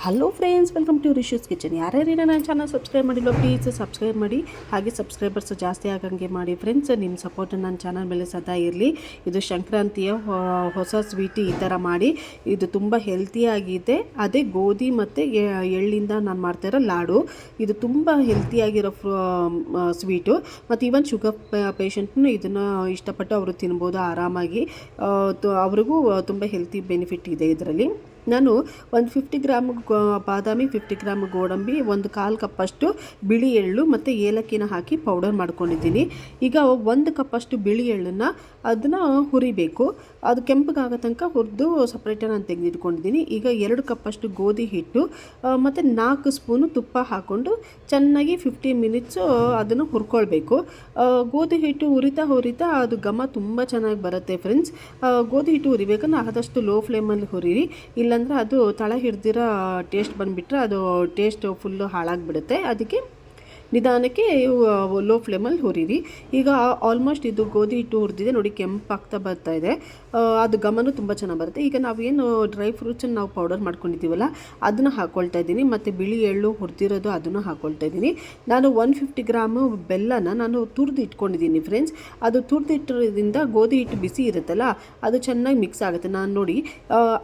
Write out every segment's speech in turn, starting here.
Hello friends, welcome to Rishu's kitchen. ಯಾರ್ಯಾರು ನನ್ನ channel subscribe ಮಾಡಿಲ್ಲ ಪ್ಲೀಸ್ ಸಬ್ಸ್ಕ್ರೈಬ್ ಮಾಡಿ, ಹಾಗೆ ಸಬ್ಸ್ಕ್ರೈಬರ್ಸ್ ಜಾಸ್ತಿ ಆಗಂಗೆ ಮಾಡಿ ಫ್ರೆಂಡ್ಸ್. ನಿಮ್ಮ ಸಪೋರ್ಟ್ ನನ್ನ ಚಾನಲ್ ಮೇಲೆ ಸದಾ ಇರಲಿ. ಇದು ಸಂಕ್ರಾಂತಿಯ ಹೊಸ ಸ್ವೀಟ್ ಈ ಥರ ಮಾಡಿ, ಇದು ತುಂಬ ಹೆಲ್ತಿಯಾಗಿದೆ. ಅದೇ ಗೋಧಿ ಮತ್ತು ಎಳ್ಳಿಂದ ನಾನು ಮಾಡ್ತಾಯಿರೋ ಲಾಡು. ಇದು ತುಂಬ ಹೆಲ್ತಿಯಾಗಿರೋ ಸ್ವೀಟು. ಮತ್ತು ಈವನ್ ಶುಗರ್ ಪೇಷಂಟ್ನು ಇದನ್ನು ಇಷ್ಟಪಟ್ಟು ಅವರು ತಿನ್ಬೋದು ಆರಾಮಾಗಿ. ಅವ್ರಿಗೂ ತುಂಬ ಹೆಲ್ತಿ ಬೆನಿಫಿಟ್ ಇದೆ ಇದರಲ್ಲಿ. ನಾನು 150 ಗ್ರಾಮ್ ಬಾದಾಮಿ, 50 ಗ್ರಾಮ್ ಗೋಡಂಬಿ, 1/4 ಕಪ್ಪಷ್ಟು ಬಿಳಿ ಎಳ್ಳು ಮತ್ತು ಏಲಕ್ಕಿನ ಹಾಕಿ ಪೌಡರ್ ಮಾಡ್ಕೊಂಡಿದ್ದೀನಿ. ಈಗ 1 ಕಪ್ಪಷ್ಟು ಬಿಳಿ ಎಳ್ಳನ್ನು ಅದನ್ನು ಹುರಿಬೇಕು. ಅದು ಕೆಂಪಗಾಗೋ ತನಕ ಹುರಿದು ಸಪ್ರೇಟಾಗಿ ನಾನು ತೆಗೆದಿಟ್ಕೊಂಡಿದ್ದೀನಿ. ಈಗ 2 ಕಪ್ಪಷ್ಟು ಗೋಧಿ ಹಿಟ್ಟು ಮತ್ತು 4 ಸ್ಪೂನು ತುಪ್ಪ ಹಾಕ್ಕೊಂಡು ಚೆನ್ನಾಗಿ 15 ಮಿನಿಟ್ಸು ಅದನ್ನು ಹುರ್ಕೊಳ್ಬೇಕು. ಗೋಧಿ ಹಿಟ್ಟು ಹುರಿತಾ ಅದು ಘಮ ತುಂಬ ಚೆನ್ನಾಗಿ ಬರುತ್ತೆ ಫ್ರೆಂಡ್ಸ್. ಗೋಧಿ ಹಿಟ್ಟು ಹುರಿಬೇಕಂದ್ರೆ ಆದಷ್ಟು ಲೋ ಫ್ಲೇಮಲ್ಲಿ ಹುರಿರಿ, ಇಲ್ಲಾಂದರೆ ಅದು ತಳ ಹಿಡ್ದಿರೋ ಟೇಸ್ಟ್ ಬಂದುಬಿಟ್ರೆ ಅದು ಟೇಸ್ಟ್ ಫುಲ್ಲು ಹಾಳಾಗಿಬಿಡುತ್ತೆ. ಅದಕ್ಕೆ ನಿಧಾನಕ್ಕೆ ಲೋ ಫ್ಲೇಮಲ್ಲಿ ಹುರಿರಿ. ಈಗ ಆಲ್ಮೋಸ್ಟ್ ಇದು ಗೋಧಿ ಹಿಟ್ಟು ಹುರಿದಿದೆ ನೋಡಿ, ಕೆಂಪಾಗ್ತಾ ಬರ್ತಾ ಇದೆ. ಅದು ಘಮನೂ ತುಂಬ ಚೆನ್ನಾಗಿ ಬರುತ್ತೆ. ಈಗ ನಾವೇನು ಡ್ರೈ ಫ್ರೂಟ್ಸನ್ನು ನಾವು ಪೌಡರ್ ಮಾಡ್ಕೊಂಡಿದ್ದೀವಲ್ಲ ಅದನ್ನು ಹಾಕ್ಕೊಳ್ತಾ ಇದ್ದೀನಿ, ಮತ್ತು ಬಿಳಿ ಎಳ್ಳು ಹುರಿದಿರೋದು ಅದನ್ನು ಹಾಕ್ಕೊಳ್ತಾ ಇದ್ದೀನಿ. ನಾನು 150 ಗ್ರಾಮು ಬೆಲ್ಲನ ನಾನು ತುರಿದು ಇಟ್ಕೊಂಡಿದ್ದೀನಿ ಫ್ರೆಂಡ್ಸ್. ಅದು ತುರಿದಿಟ್ಟಿರೋದ್ರಿಂದ ಗೋಧಿ ಹಿಟ್ಟು ಬಿಸಿ ಇರುತ್ತಲ್ಲ ಅದು ಚೆನ್ನಾಗಿ ಮಿಕ್ಸ್ ಆಗುತ್ತೆ. ನಾನು ನೋಡಿ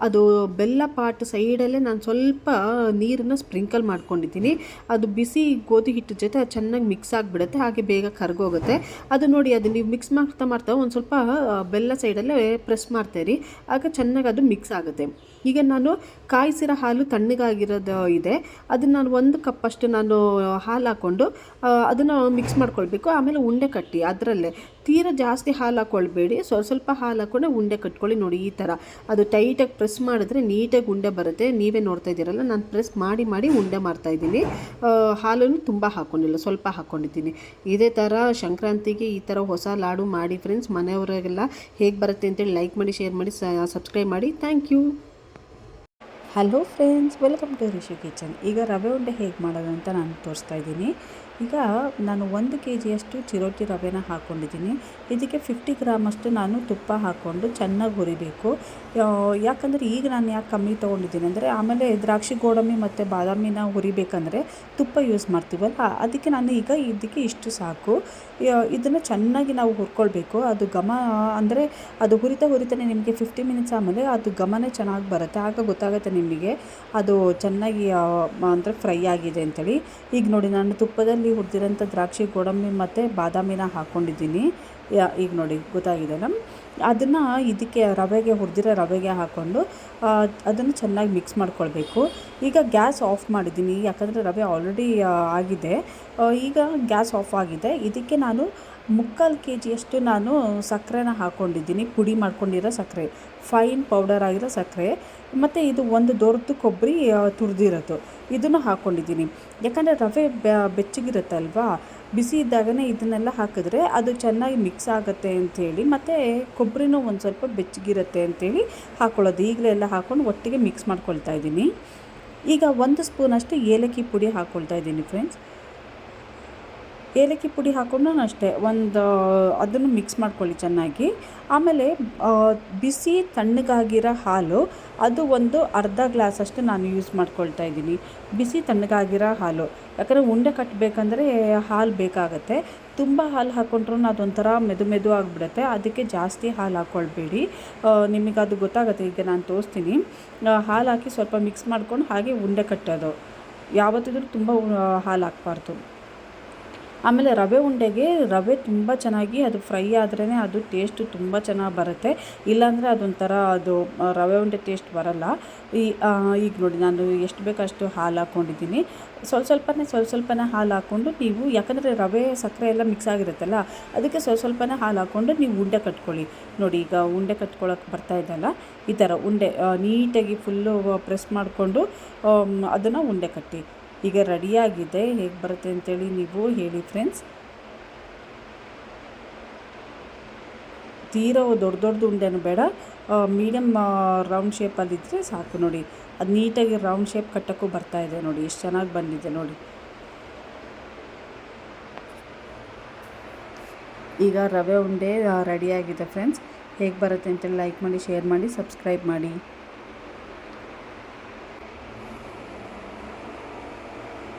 ಅದು ಬೆಲ್ಲ ಪಾಟ್ ಸೈಡಲ್ಲೇ ನಾನು ಸ್ವಲ್ಪ ನೀರನ್ನು ಸ್ಪ್ರಿಂಕಲ್ ಮಾಡ್ಕೊಂಡಿದ್ದೀನಿ. ಅದು ಬಿಸಿ ಗೋಧಿ ಹಿಟ್ಟು ಜೊತೆ ಚೆನ್ನಾಗಿ ಮಿಕ್ಸ್ ಆಗಿಬಿಡುತ್ತೆ, ಹಾಗೆ ಬೇಗ ಕರಗೋಗುತ್ತೆ. ಅದು ನೋಡಿ, ಅದು ನೀವು ಮಿಕ್ಸ್ ಮಾಡ್ತಾ ಒಂದು ಸ್ವಲ್ಪ ಬೆಲ್ಲ ಸೈಡಲ್ಲೇ ಪ್ರೆಸ್ ಮಾಡ್ತೀರಿ, ಆಗ ಚೆನ್ನಾಗಿ ಅದು ಮಿಕ್ಸ್ ಆಗುತ್ತೆ. ಈಗ ನಾನು ಕಾಯಿಸಿರೋ ಹಾಲು ತಣ್ಣಗಾಗಿರೋದು ಇದೆ, ಅದನ್ನು ನಾನು 1 ಕಪ್ಪಷ್ಟು ನಾನು ಹಾಲು ಹಾಕ್ಕೊಂಡು ಅದನ್ನು ಮಿಕ್ಸ್ ಮಾಡ್ಕೊಳ್ಬೇಕು. ಆಮೇಲೆ ಉಂಡೆ ಕಟ್ಟಿ ಅದರಲ್ಲೇ ತೀರಾ ಜಾಸ್ತಿ ಹಾಲು ಹಾಕ್ಕೊಳ್ಬೇಡಿ, ಸ್ವಲ್ಪ ಹಾಲು ಹಾಕ್ಕೊಂಡೆ ಉಂಡೆ ಕಟ್ಕೊಳ್ಳಿ. ನೋಡಿ ಈ ಥರ ಅದು ಟೈಟಾಗಿ ಪ್ರೆಸ್ ಮಾಡಿದ್ರೆ ನೀಟಾಗಿ ಉಂಡೆ ಬರುತ್ತೆ. ನೀವೇ ನೋಡ್ತಾ ಇದ್ದೀರಲ್ಲ, ನಾನು ಪ್ರೆಸ್ ಮಾಡಿ ಉಂಡೆ ಮಾಡ್ತಾಯಿದ್ದೀನಿ. ಹಾಲನ್ನು ತುಂಬ ಹಾಕ್ಕೊಂಡಿಲ್ಲ, ಸ್ವಲ್ಪ ಹಾಕ್ಕೊಂಡಿದ್ದೀನಿ. ಇದೇ ಥರ ಸಂಕ್ರಾಂತಿಗೆ ಈ ಥರ ಹೊಸ ಲಾಡು ಮಾಡಿ ಫ್ರೆಂಡ್ಸ್. ಮನೆಯವರಿಗೆಲ್ಲ ಹೇಗೆ ಬರುತ್ತೆ ಅಂತೇಳಿ ಲೈಕ್ ಮಾಡಿ, ಶೇರ್ ಮಾಡಿ, ಸಬ್ಸ್ಕ್ರೈಬ್ ಮಾಡಿ. Thank you. Hello friends, welcome to Rishu kitchen. ಈಗ ರವೆ ಉಂಡೆ ಹೇಗೆ ಮಾಡೋದು ಅಂತ ನಾನು ತೋರಿಸ್ತಾ ಇದ್ದೀನಿ. ಈಗ ನಾನು 1 kg ಚಿರೋಟಿ ರವೆನ ಹಾಕ್ಕೊಂಡಿದ್ದೀನಿ. ಇದಕ್ಕೆ 50 ಗ್ರಾಮಷ್ಟು ನಾನು ತುಪ್ಪ ಹಾಕ್ಕೊಂಡು ಚೆನ್ನಾಗಿ ಹುರಿಬೇಕು. ಯಾಕಂದರೆ ಈಗ ನಾನು ಯಾಕೆ ಕಮ್ಮಿ ತೊಗೊಂಡಿದ್ದೀನಿ ಅಂದರೆ, ಆಮೇಲೆ ದ್ರಾಕ್ಷಿ, ಗೋಡಂಬಿ ಮತ್ತು ಬಾದಾಮಿನ ಹುರಿಬೇಕಂದ್ರೆ ತುಪ್ಪ ಯೂಸ್ ಮಾಡ್ತೀವಲ್ಲ, ಅದಕ್ಕೆ ನಾನು ಈಗ ಇದಕ್ಕೆ ಇಷ್ಟು ಸಾಕು. ಇದನ್ನು ಚೆನ್ನಾಗಿ ನಾವು ಹುರ್ಕೊಳ್ಬೇಕು. ಅದು ಘಮ ಅಂದರೆ ಅದು ಹುರಿತಾನೆ ನಿಮಗೆ 50 ಮಿನಿಟ್ಸ್ ಆಮೇಲೆ ಅದು ಘಮನೇ ಚೆನ್ನಾಗಿ ಬರುತ್ತೆ. ಆಗ ಗೊತ್ತಾಗುತ್ತೆ ನಿಮಗೆ ಅದು ಚೆನ್ನಾಗಿ ಅಂದರೆ ಫ್ರೈ ಆಗಿದೆ ಅಂತೇಳಿ. ಈಗ ನೋಡಿ, ನಾನು ತುಪ್ಪದಲ್ಲಿ ಹುರಿದಿರೋಂಥ ದ್ರಾಕ್ಷಿ, ಗೋಡಂಬಿ ಮತ್ತು ಬಾದಾಮಿನ ಹಾಕ್ಕೊಂಡಿದ್ದೀನಿ. ಈಗ ನೋಡಿ ಗೊತ್ತಾಗಿದೆಲ್ಲ. ಅದನ್ನು ಇದಕ್ಕೆ ಹುರಿದಿರೋ ರವೆಗೆ ಹಾಕ್ಕೊಂಡು ಅದನ್ನು ಚೆನ್ನಾಗಿ ಮಿಕ್ಸ್ ಮಾಡ್ಕೊಳ್ಬೇಕು. ಈಗ ಗ್ಯಾಸ್ ಆಫ್ ಮಾಡಿದ್ದೀನಿ, ಯಾಕಂದರೆ ರವೆ ಆಲ್ರೆಡಿ ಆಗಿದೆ. ಈಗ ಗ್ಯಾಸ್ ಆಫ್ ಆಗಿದೆ. ಇದಕ್ಕೆ ನಾನು 3/4 kg ನಾನು ಸಕ್ಕರೆನ ಹಾಕ್ಕೊಂಡಿದ್ದೀನಿ. ಪುಡಿ ಮಾಡ್ಕೊಂಡಿರೋ ಸಕ್ಕರೆ, ಫೈನ್ ಪೌಡರ್ ಆಗಿರೋ ಸಕ್ಕರೆ, ಮತ್ತು ಇದು ಒಂದು ದೊಡ್ಡ ಕೊಬ್ಬರಿ ತುರಿದಿರೋದು, ಇದನ್ನು ಹಾಕ್ಕೊಂಡಿದ್ದೀನಿ. ಯಾಕಂದರೆ ರವೆ ಬೆಚ್ಚಗಿರುತ್ತೆ ಅಲ್ವಾ, ಬಿಸಿ ಇದ್ದಾಗನೇ ಇದನ್ನೆಲ್ಲ ಹಾಕಿದ್ರೆ ಅದು ಚೆನ್ನಾಗಿ ಮಿಕ್ಸ್ ಆಗುತ್ತೆ ಅಂಥೇಳಿ, ಮತ್ತು ಕೊಬ್ಬರಿನೂ ಒಂದು ಸ್ವಲ್ಪ ಬೆಚ್ಚಗಿರುತ್ತೆ ಅಂಥೇಳಿ ಹಾಕ್ಕೊಳ್ಳೋದು. ಈಗಲೇ ಎಲ್ಲ ಹಾಕ್ಕೊಂಡು ಒಟ್ಟಿಗೆ ಮಿಕ್ಸ್ ಮಾಡ್ಕೊಳ್ತಾ ಇದ್ದೀನಿ. ಈಗ 1 ಸ್ಪೂನಷ್ಟು ಏಲಕ್ಕಿ ಪುಡಿ ಹಾಕ್ಕೊಳ್ತಾ ಇದ್ದೀನಿ ಫ್ರೆಂಡ್ಸ್. ಏಲಕ್ಕಿ ಪುಡಿ ಹಾಕ್ಕೊಂಡು ಅಷ್ಟೇ ಅದನ್ನು ಮಿಕ್ಸ್ ಮಾಡ್ಕೊಳ್ಳಿ ಚೆನ್ನಾಗಿ. ಆಮೇಲೆ ಬಿಸಿ ತಣ್ಣಗಾಗಿರೋ ಹಾಲು, ಅದು ಒಂದು ಅರ್ಧ ಗ್ಲಾಸಷ್ಟು ನಾನು ಯೂಸ್ ಮಾಡ್ಕೊಳ್ತಾ ಇದ್ದೀನಿ. ಬಿಸಿ ತಣ್ಣಗಾಗಿರೋ ಹಾಲು, ಯಾಕಂದರೆ ಉಂಡೆ ಕಟ್ಟಬೇಕಂದ್ರೆ ಹಾಲು ಬೇಕಾಗುತ್ತೆ. ತುಂಬ ಹಾಲು ಹಾಕ್ಕೊಂಡ್ರೂ ಅದೊಂಥರ ಮೆದು ಆಗಿಬಿಡುತ್ತೆ. ಅದಕ್ಕೆ ಜಾಸ್ತಿ ಹಾಲು ಹಾಕ್ಕೊಳ್ಬೇಡಿ, ನಿಮಗೆ ಅದು ಗೊತ್ತಾಗುತ್ತೆ. ಈಗ ನಾನು ತೋರಿಸ್ತೀನಿ. ಹಾಲು ಹಾಕಿ ಸ್ವಲ್ಪ ಮಿಕ್ಸ್ ಮಾಡ್ಕೊಂಡು ಹಾಗೆ ಉಂಡೆ ಕಟ್ಟೋದು. ಯಾವತ್ತಿದ್ರೂ ತುಂಬ ಹಾಲು ಹಾಕಬಾರ್ದು. ಆಮೇಲೆ ರವೆ ಉಂಡೆಗೆ ರವೆ ತುಂಬ ಚೆನ್ನಾಗಿ ಅದು ಫ್ರೈ ಆದ್ರೇ ಅದು ಟೇಸ್ಟು ತುಂಬ ಚೆನ್ನಾಗಿ ಬರುತ್ತೆ. ಇಲ್ಲಾಂದರೆ ಅದೊಂಥರ ಅದು ರವೆ ಉಂಡೆ ಟೇಸ್ಟ್ ಬರಲ್ಲ. ಈಗ ನೋಡಿ, ನಾನು ಎಷ್ಟು ಬೇಕಷ್ಟು ಹಾಲು ಹಾಕ್ಕೊಂಡಿದ್ದೀನಿ. ಸ್ವಲ್ಪನೇ ಹಾಲು ಹಾಕ್ಕೊಂಡು ನೀವು, ಯಾಕಂದರೆ ರವೆ ಸಕ್ಕರೆ ಎಲ್ಲ ಮಿಕ್ಸ್ ಆಗಿರುತ್ತಲ್ಲ, ಅದಕ್ಕೆ ಸ್ವಲ್ಪನೇ ಹಾಲು ಹಾಕ್ಕೊಂಡು ನೀವು ಉಂಡೆ ಕಟ್ಕೊಳ್ಳಿ. ನೋಡಿ, ಈಗ ಉಂಡೆ ಕಟ್ಕೊಳ್ಳೋಕೆ ಬರ್ತಾ ಇದೆಯಲ್ಲ, ಈ ಥರ ಉಂಡೆ ನೀಟಾಗಿ ಫುಲ್ಲು ಪ್ರೆಸ್ ಮಾಡಿಕೊಂಡು ಅದನ್ನು ಉಂಡೆ ಕಟ್ಟಿ. ಈಗ ರೆಡಿಯಾಗಿದೆ. ಹೇಗೆ ಬರುತ್ತೆ ಅಂತೇಳಿ ನೀವು ಹೇಳಿ ಫ್ರೆಂಡ್ಸ್. ತೀರಾ ದೊಡ್ಡ ಉಂಡೆನೂ ಬೇಡ, ಮೀಡಿಯಮ್ ರೌಂಡ್ ಶೇಪಲ್ಲಿದ್ದರೆ ಸಾಕು. ನೋಡಿ, ಅದು ನೀಟಾಗಿ ರೌಂಡ್ ಶೇಪ್ ಕಟ್ಟೋಕ್ಕೂ ಬರ್ತಾಯಿದೆ. ನೋಡಿ ಎಷ್ಟು ಚೆನ್ನಾಗಿ ಬಂದಿದೆ ನೋಡಿ. ಈಗ ರವೆ ಉಂಡೆ ರೆಡಿಯಾಗಿದೆ ಫ್ರೆಂಡ್ಸ್. ಹೇಗೆ ಬರುತ್ತೆ ಅಂತೇಳಿ ಲೈಕ್ ಮಾಡಿ, ಶೇರ್ ಮಾಡಿ, ಸಬ್ಸ್ಕ್ರೈಬ್ ಮಾಡಿ.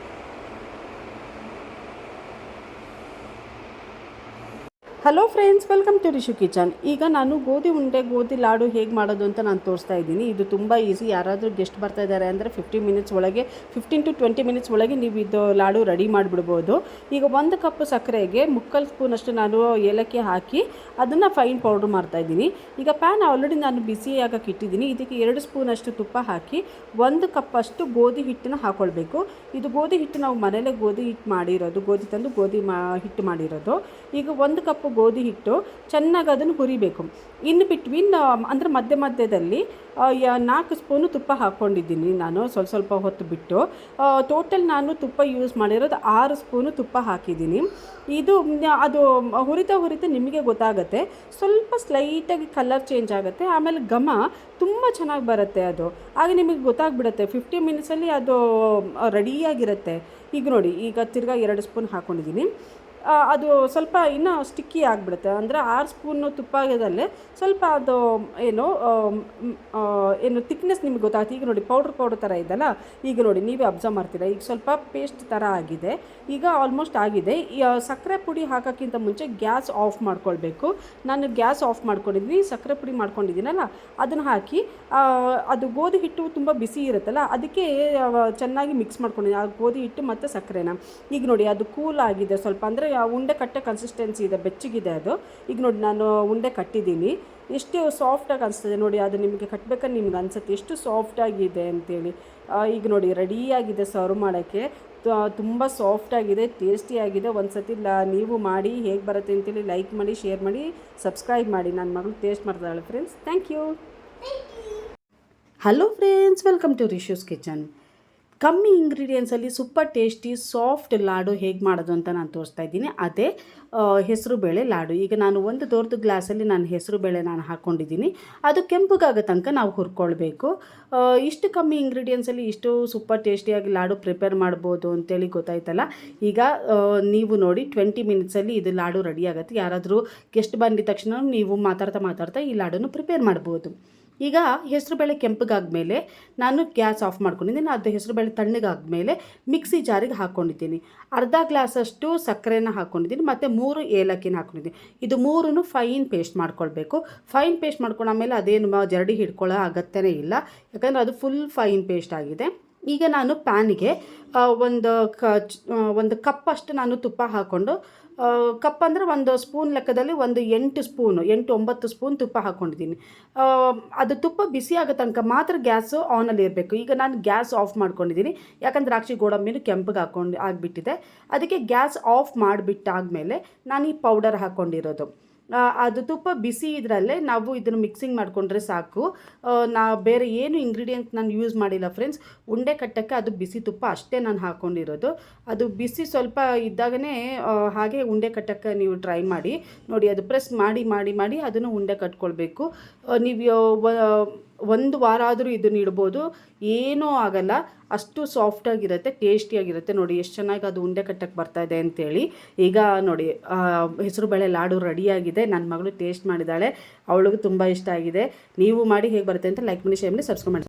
Hello friends, welcome to Rishu kitchen. ಈಗ ನಾನು ಗೋಧಿ ಉಂಡೆ, ಗೋಧಿ ಲಾಡು ಹೇಗೆ ಮಾಡೋದು ಅಂತ ನಾನು ತೋರಿಸ್ತಾ ಇದ್ದೀನಿ. ಇದು ತುಂಬ ಈಸಿ. ಯಾರಾದರೂ ಗೆಸ್ಟ್ ಬರ್ತಾ ಇದ್ದಾರೆ ಅಂದರೆ 15 ಮಿನಿಟ್ಸ್ ಒಳಗೆ, 15 to 20 ಮಿನಿಟ್ಸ್ ಒಳಗೆ ನೀವು ಇದು ಲಾಡು ರೆಡಿ ಮಾಡಿಬಿಡ್ಬೋದು. ಈಗ 1 ಕಪ್ ಸಕ್ಕರೆಗೆ 3/4 ಸ್ಪೂನಷ್ಟು ನಾನು ಏಲಕ್ಕಿ ಹಾಕಿ ಅದನ್ನು ಫೈನ್ ಪೌಡ್ರ್ ಮಾಡ್ತಾಯಿದ್ದೀನಿ. ಈಗ ಪ್ಯಾನ್ ಆಲ್ರೆಡಿ ನಾನು ಬಿಸಿ ಆಗಕ್ಕೆ ಇಟ್ಟಿದ್ದೀನಿ. ಇದಕ್ಕೆ 2 ಸ್ಪೂನಷ್ಟು ತುಪ್ಪ ಹಾಕಿ 1 ಕಪ್ಪಷ್ಟು ಗೋಧಿ ಹಿಟ್ಟನ್ನು ಹಾಕ್ಕೊಳ್ಬೇಕು. ಇದು ಗೋಧಿ ಹಿಟ್ಟು ನಾವು ಮನೇಲೇ ಗೋಧಿ ಹಿಟ್ಟು ಮಾಡಿರೋದು, ಗೋಧಿ ತಂದು ಗೋಧಿ ಹಿಟ್ಟು ಮಾಡಿರೋದು. ಈಗ 1 ಕಪ್ ಗೋಧಿ ಹಿಟ್ಟು ಚೆನ್ನಾಗಿ ಅದನ್ನು ಹುರಿಬೇಕು. ಇನ್ ಬಿಟ್ವೀನ್ ಅಂದರೆ ಮಧ್ಯದಲ್ಲಿ 4 ಸ್ಪೂನು ತುಪ್ಪ ಹಾಕ್ಕೊಂಡಿದ್ದೀನಿ ನಾನು, ಸ್ವಲ್ಪ ಹೊತ್ತು ಬಿಟ್ಟು. ಟೋಟಲ್ ನಾನು ತುಪ್ಪ ಯೂಸ್ ಮಾಡಿರೋದು 6 ಸ್ಪೂನು ತುಪ್ಪ ಹಾಕಿದ್ದೀನಿ. ಅದು ಹುರಿತಾ ನಿಮಗೆ ಗೊತ್ತಾಗುತ್ತೆ, ಸ್ವಲ್ಪ ಸ್ಲೈಟಾಗಿ ಕಲರ್ ಚೇಂಜ್ ಆಗುತ್ತೆ. ಆಮೇಲೆ ಘಮ ತುಂಬ ಚೆನ್ನಾಗಿ ಬರುತ್ತೆ. ಅದು ಆಗ ನಿಮಗೆ ಗೊತ್ತಾಗ್ಬಿಡುತ್ತೆ 15 ಮಿನಿಟ್ಸಲ್ಲಿ ಅದು ರೆಡಿಯಾಗಿರುತ್ತೆ. ಈಗ ನೋಡಿ, ಈಗ ತಿರ್ಗಾ 2 ಸ್ಪೂನ್ ಹಾಕ್ಕೊಂಡಿದ್ದೀನಿ. ಅದು ಸ್ವಲ್ಪ ಇನ್ನೂ ಸ್ಟಿಕ್ಕಿ ಆಗಿಬಿಡುತ್ತೆ. ಅಂದರೆ 6 ಸ್ಪೂನು ತುಪ್ಪದಲ್ಲೇ ಸ್ವಲ್ಪ ಅದು ಏನು ತಿಕ್ನೆಸ್ ನಿಮಗೆ ಗೊತ್ತಾಗುತ್ತೆ. ಈಗ ನೋಡಿ ಪೌಡ್ರ್ ಥರ ಇದೆಲ್ಲ, ಈಗ ನೋಡಿ ನೀವೇ ಅಬ್ಸರ್ವ್ ಮಾಡ್ತೀರಾ. ಈಗ ಸ್ವಲ್ಪ ಪೇಸ್ಟ್ ಥರ ಆಗಿದೆ, ಈಗ ಆಲ್ಮೋಸ್ಟ್ ಆಗಿದೆ. ಸಕ್ಕರೆ ಪುಡಿ ಹಾಕೋಕ್ಕಿಂತ ಮುಂಚೆ ಗ್ಯಾಸ್ ಆಫ್ ಮಾಡ್ಕೊಳ್ಬೇಕು. ನಾನು ಗ್ಯಾಸ್ ಆಫ್ ಮಾಡ್ಕೊಂಡಿದ್ದೀನಿ, ಸಕ್ಕರೆ ಪುಡಿ ಮಾಡ್ಕೊಂಡಿದ್ದೀನಲ್ಲ ಅದನ್ನು ಹಾಕಿ, ಅದು ಗೋಧಿ ಹಿಟ್ಟು ತುಂಬ ಬಿಸಿ ಇರುತ್ತಲ್ಲ ಅದಕ್ಕೆ ಚೆನ್ನಾಗಿ ಮಿಕ್ಸ್ ಮಾಡ್ಕೊಂಡಿದ್ದೀನಿ, ಆ ಗೋಧಿ ಹಿಟ್ಟು ಮತ್ತು ಸಕ್ಕರೆನ. ಈಗ ನೋಡಿ ಅದು ಕೂಲ್ ಆಗಿದೆ ಸ್ವಲ್ಪ, ಅಂದರೆ ಉಂಡೆ ಕಟ್ಟೋ ಕನ್ಸಿಸ್ಟೆನ್ಸಿ ಇದೆ, ಬೆಚ್ಚಗಿದೆ ಅದು. ಈಗ ನೋಡಿ ನಾನು ಉಂಡೆ ಕಟ್ಟಿದ್ದೀನಿ, ಎಷ್ಟು ಸಾಫ್ಟಾಗಿ ಅನಿಸ್ತದೆ ನೋಡಿ. ಅದು ನಿಮಗೆ ಕಟ್ಟಬೇಕಾದ್ರೆ ನಿಮ್ಗೆ ಅನಿಸುತ್ತೆ ಎಷ್ಟು ಸಾಫ್ಟಾಗಿದೆ ಅಂತೇಳಿ. ಈಗ ನೋಡಿ ರೆಡಿಯಾಗಿದೆ ಸರ್ವ್ ಮಾಡೋಕ್ಕೆ. ತುಂಬ ಸಾಫ್ಟಾಗಿದೆ, ಟೇಸ್ಟಿಯಾಗಿದೆ. ಒಂದು ಸತಿ ನೀವು ಮಾಡಿ ಹೇಗೆ ಬರುತ್ತೆ ಅಂತೇಳಿ ಲೈಕ್ ಮಾಡಿ, ಶೇರ್ ಮಾಡಿ, ಸಬ್ಸ್ಕ್ರೈಬ್ ಮಾಡಿ. ನನ್ನ ಮಗಳು ಟೇಸ್ಟ್ ಮಾಡ್ತಾಳೆ friends. Thank you. Hello friends, welcome to Rishu's kitchen. ಕಮ್ಮಿ ಇಂಗ್ರೀಡಿಯೆಂಟ್ಸಲ್ಲಿ ಸೂಪರ್ ಟೇಸ್ಟಿ ಸಾಫ್ಟ್ ಲಾಡು ಹೇಗೆ ಮಾಡೋದು ಅಂತ ನಾನು ತೋರಿಸ್ತಾ ಇದ್ದೀನಿ. ಅದೇ ಹೆಸರು ಬೇಳೆ ಲಾಡು. ಈಗ ನಾನು ಒಂದು ದೊಡ್ಡ ಗ್ಲಾಸಲ್ಲಿ ನಾನು ಹೆಸರು ಬೇಳೆ ನಾನು ಹಾಕ್ಕೊಂಡಿದ್ದೀನಿ. ಅದು ಕೆಂಪಗಾಗೋ ತನಕ ನಾವು ಹುರ್ಕೊಳ್ಬೇಕು. ಇಷ್ಟು ಕಮ್ಮಿ ಇಂಗ್ರೀಡಿಯೆಂಟ್ಸಲ್ಲಿ ಇಷ್ಟು ಸೂಪರ್ ಟೇಸ್ಟಿಯಾಗಿ ಲಾಡು ಪ್ರಿಪೇರ್ ಮಾಡ್ಬೋದು ಅಂತೇಳಿ ಗೊತ್ತಾಯ್ತಲ್ಲ. ಈಗ ನೀವು ನೋಡಿ 20 ಮಿನಿಟ್ಸಲ್ಲಿ ಇದು ಲಾಡು ರೆಡಿ ಆಗುತ್ತೆ. ಯಾರಾದರೂ ಗೆಸ್ಟ್ ಬಂದಿದ ತಕ್ಷಣ ನೀವು ಮಾತಾಡ್ತಾ ಈ ಲಾಡನ್ನು ಪ್ರಿಪೇರ್ ಮಾಡ್ಬೋದು. ಈಗ ಹೆಸರುಬೇಳೆ ಕೆಂಪಗಾದ್ಮೇಲೆ ನಾನು ಗ್ಯಾಸ್ ಆಫ್ ಮಾಡ್ಕೊಂಡಿದ್ದೀನಿ. ಅದು ಹೆಸರುಬೇಳೆ ತಣ್ಣಗಾದ್ಮೇಲೆ ಮಿಕ್ಸಿ ಜಾರಿಗೆ ಹಾಕ್ಕೊಂಡಿದ್ದೀನಿ. ಅರ್ಧ ಗ್ಲಾಸಷ್ಟು ಸಕ್ಕರೆನ ಹಾಕ್ಕೊಂಡಿದ್ದೀನಿ ಮತ್ತು 3 ಏಲಕ್ಕಿನ ಹಾಕ್ಕೊಂಡಿದ್ದೀನಿ. ಇದು 3 ಫೈನ್ ಪೇಸ್ಟ್ ಮಾಡ್ಕೊಳ್ಬೇಕು. ಫೈನ್ ಪೇಸ್ಟ್ ಮಾಡ್ಕೊಂಡಾದ್ಮೇಲೆ ಅದೇನು ಜರಡಿ ಹಿಡ್ಕೊಳ್ಳೋ ಅಗತ್ಯನೇ ಇಲ್ಲ, ಯಾಕಂದರೆ ಅದು ಫುಲ್ ಫೈನ್ ಪೇಸ್ಟ್ ಆಗಿದೆ. ಈಗ ನಾನು ಪ್ಯಾನಿಗೆ ಒಂದು ಕಪ್ಪಷ್ಟು ನಾನು ತುಪ್ಪ ಹಾಕ್ಕೊಂಡು, ಕಪ್ ಅಂದರೆ ಒಂದು ಸ್ಪೂನ್ ಲೆಕ್ಕದಲ್ಲಿ ಒಂದು 8-9 ಸ್ಪೂನ್ ತುಪ್ಪ ಹಾಕ್ಕೊಂಡಿದ್ದೀನಿ. ಅದು ತುಪ್ಪ ಬಿಸಿ ಆಗೋ ತನಕ ಮಾತ್ರ ಗ್ಯಾಸು ಆನಲ್ಲಿ ಇರಬೇಕು. ಈಗ ನಾನು ಗ್ಯಾಸ್ ಆಫ್ ಮಾಡ್ಕೊಂಡಿದ್ದೀನಿ, ಯಾಕಂದ್ರೆ ದ್ರಾಕ್ಷಿ ಗೋಡಂಬಿನೂ ಕೆಂಪಗೆ ಆಗಿಬಿಟ್ಟಿದೆ. ಅದಕ್ಕೆ ಗ್ಯಾಸ್ ಆಫ್ ಮಾಡಿಬಿಟ್ಟಾದಮೇಲೆ ನಾನು ಈ ಪೌಡರ್ ಹಾಕ್ಕೊಂಡಿರೋದು. ಅದು ತುಪ್ಪ ಬಿಸಿ ಇದರಲ್ಲೇ ನಾವು ಇದನ್ನು ಮಿಕ್ಸಿಂಗ್ ಮಾಡಿಕೊಂಡ್ರೆ ಸಾಕು. ಬೇರೆ ಏನು ಇಂಗ್ರೀಡಿಯೆಂಟ್ ನಾನು ಯೂಸ್ ಮಾಡಿಲ್ಲ ಫ್ರೆಂಡ್ಸ್. ಉಂಡೆ ಕಟ್ಟೋಕ್ಕೆ ಅದು ಬಿಸಿ ತುಪ್ಪ ಅಷ್ಟೇ ನಾನು ಹಾಕ್ಕೊಂಡಿರೋದು. ಅದು ಬಿಸಿ ಸ್ವಲ್ಪ ಇದ್ದಾಗಲೇ ಹಾಗೆ ಉಂಡೆ ಕಟ್ಟೋಕ್ಕೆ ನೀವು ಟ್ರೈ ಮಾಡಿ ನೋಡಿ. ಅದು ಪ್ರೆಸ್ ಮಾಡಿ ಅದನ್ನು ಉಂಡೆ ಕಟ್ಕೊಳ್ಬೇಕು. ನೀವು 1 ವಾರ ಆದರೂ ಇದನ್ನು ಇಡ್ಬೋದು, ಏನೂ ಆಗಲ್ಲ. ಅಷ್ಟು ಸಾಫ್ಟಾಗಿರುತ್ತೆ, ಟೇಸ್ಟಿಯಾಗಿರುತ್ತೆ. ನೋಡಿ ಎಷ್ಟು ಚೆನ್ನಾಗಿ ಅದು ಉಂಡೆ ಕಟ್ಟಕ್ಕೆ ಬರ್ತಾಯಿದೆ ಅಂತೇಳಿ. ಈಗ ನೋಡಿ ಹೆಸರುಬೇಳೆ ಲಾಡು ರೆಡಿಯಾಗಿದೆ. ನನ್ನ ಮಗಳು ಟೇಸ್ಟ್ ಮಾಡಿದ್ದಾಳೆ, ಅವಳಿಗೂ ತುಂಬ ಇಷ್ಟ ಆಗಿದೆ. ನೀವು ಮಾಡಿ ಹೇಗೆ ಬರುತ್ತೆ ಅಂತ ಲೈಕ್ ಮಾಡಿ, ಶೇರ್ ಮಾಡಿ, ಸಬ್ಸ್ಕ್ರೈಬ್ ಮಾಡಿ.